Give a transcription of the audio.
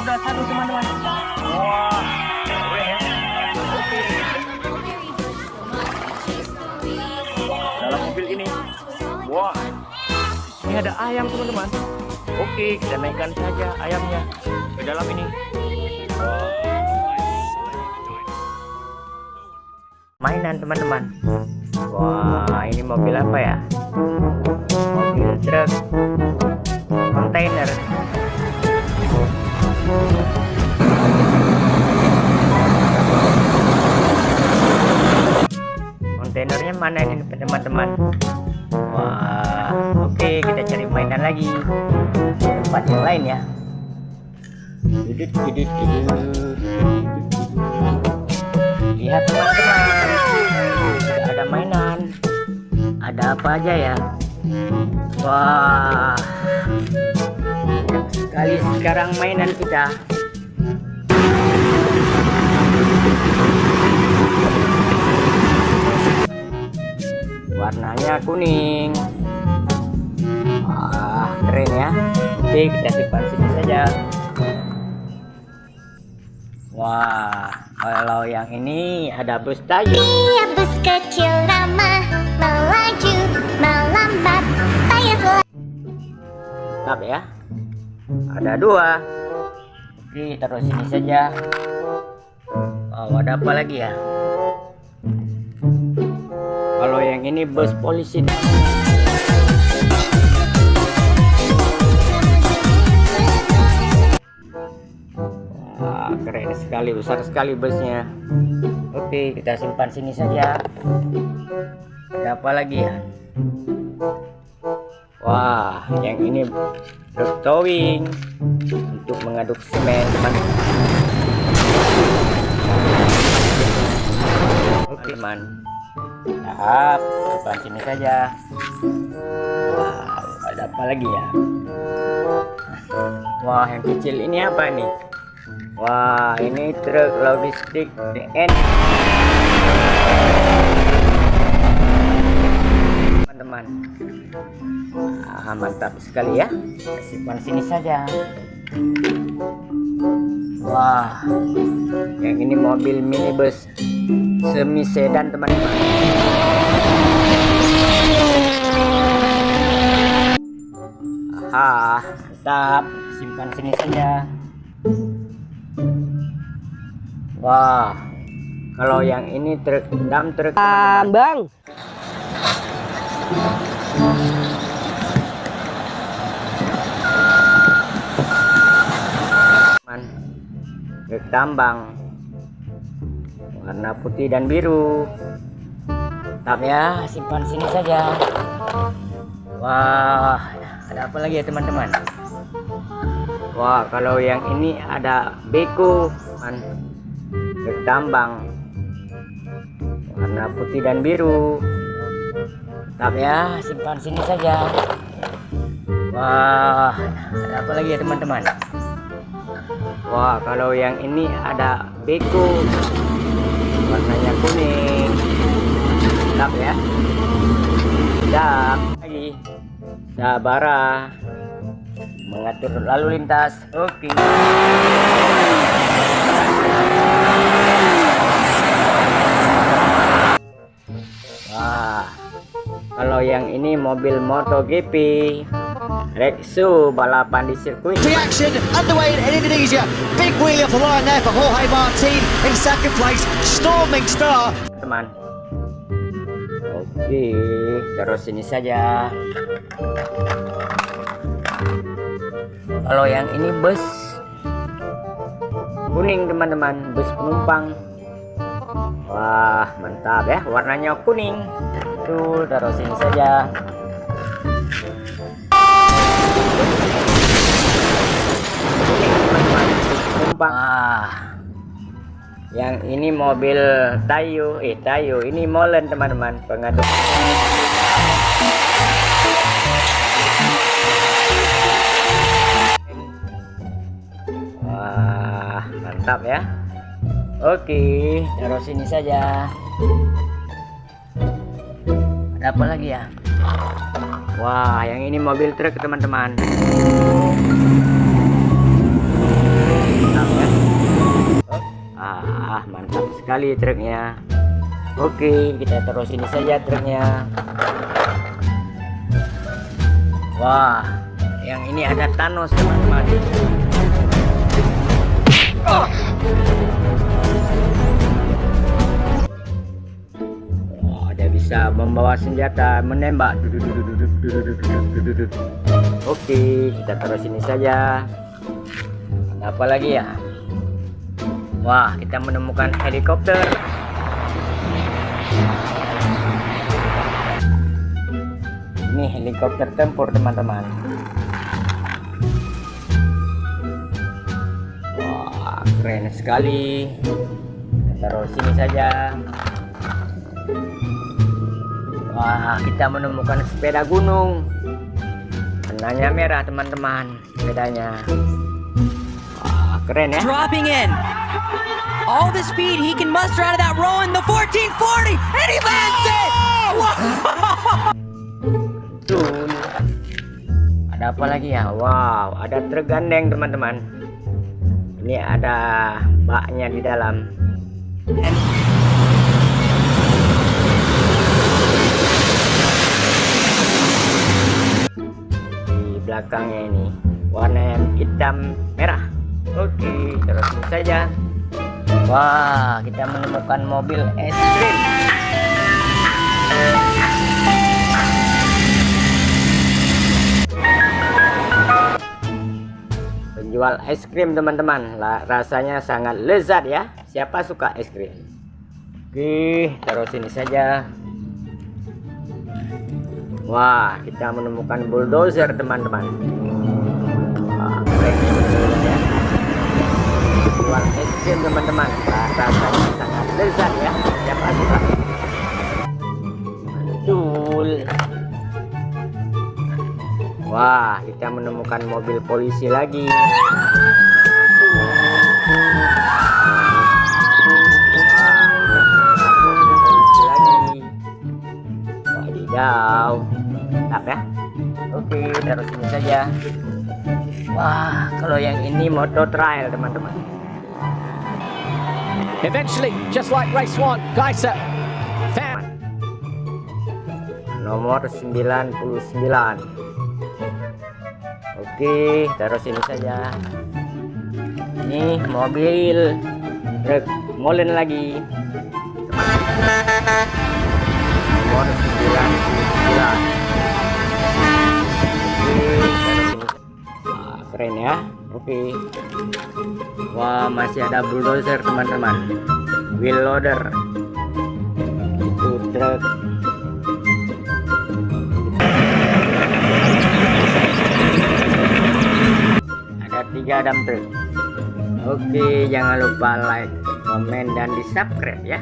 udah satu teman-teman. Wah, keren ya. Oke. Dalam mobil ini, wah, ini ada ayam teman-teman. Oke, kita naikkan saja ayamnya ke dalam ini. Mainan teman-teman. Wah, ini mobil apa ya? Mobil truk kontainer. Kontainernya mana ini teman-teman? Wah, oke, kita cari mainan lagi tempat yang lain ya. Lihat teman-teman, sudah ada mainan. Ada apa aja ya? Wah, sekali sekarang mainan kita. Warnanya kuning. Wah, keren ya. Oke, kita simpan sini saja. Wah, kalau yang ini ada bus tayu. Iya, bus kecil ramah, melaju, melambat, Mantap ya. Ada dua. Oke, taruh sini saja. Oh, ada apa lagi ya? Kalau yang ini bus polisi. Wah, keren sekali, besar sekali busnya. Oke, kita simpan sini saja. Ada apa lagi ya? Wah, yang ini truk towing untuk mengaduk semen teman-teman. Oke teman, tahap simpan sini saja. Wow, ada apa lagi ya? Wah, yang kecil ini apa nih? Wah, ini truk logistik DN teman-teman. Mantap sekali ya. Kita simpan sini saja. Wah, yang ini mobil minibus semi sedan teman-teman. Mantap, simpan sini saja. Wah, kalau yang ini truk dump truk Bang. truk tambang warna putih dan biru. Mantap ya, simpan sini saja. Wah, ada apa lagi ya teman-teman? Wah, kalau yang ini ada beko, truk tambang warna putih dan biru. Mantap ya, simpan sini saja. Wah, ada apa lagi ya teman-teman? Wah, kalau yang ini ada beko warnanya kuning. Mantap ya. Mantap lagi. Sabara mengatur lalu lintas. Oke. Wah, kalau yang ini mobil MotoGP Rexu balapan di sirkuit. Reaction underway in Indonesia. Big wheel off the line there for Jorge Martin in second place. Storming star. Teman. Oke, terus ini saja. Kalau yang ini bus kuning teman-teman, bus penumpang. Wah, mantap ya, warnanya kuning. Tuh, taruh sini saja. Wah, yang ini mobil Tayo, ini molen teman-teman, pengaduk. Wah, mantap ya. Oke, taruh sini saja. Ada apa lagi ya? Wah, yang ini mobil truk teman-teman. sekali truknya. Oke, kita taruh sini saja truknya. Wah, yang ini ada Thanos teman-teman. Wah, dia bisa membawa senjata menembak. Oke, kita taruh sini saja. Ada apa lagi ya? Wah, kita menemukan helikopter. Ini helikopter tempur teman-teman. Wah, keren sekali. Kita taruh sini saja. Wah, kita menemukan sepeda gunung. Warnanya merah teman-teman, sepedanya. Wah, keren ya. Dropping in. All the speed he can muster out of that Rowan, the 1440, and he lands it! Betul. Ada apa lagi ya? Wow, ada truk gandeng teman-teman. Ini ada baknya di dalam. Di belakangnya ini warna hitam merah. Oke, terus ini saja. Wah, kita menemukan mobil es krim. Penjual es krim teman-teman, rasanya sangat lezat ya. Siapa suka es krim? Oke, taruh sini saja. Wah, kita menemukan bulldozer teman-teman. Wah, keren ya. Jual es krim teman-teman, rasanya sangat lezat ya. Siapa suka? Betul. Wah, kita menemukan mobil polisi lagi. Wadidaw. Mantap ya. Oke, taruh sini saja. Wah, kalau yang ini motor trail teman-teman. Eventually, just like race 1, Geiser found. Nomor 99. Oke, taruh sini saja. Ini mobil truk molen lagi. Nomor 99. Oke, taruh sini. Wah, keren ya. Oke. Wah, masih ada bulldozer teman-teman. Wheel loader. Itu truk. Ada 3 dump truk. Oke, jangan lupa like, komen dan di subscribe ya.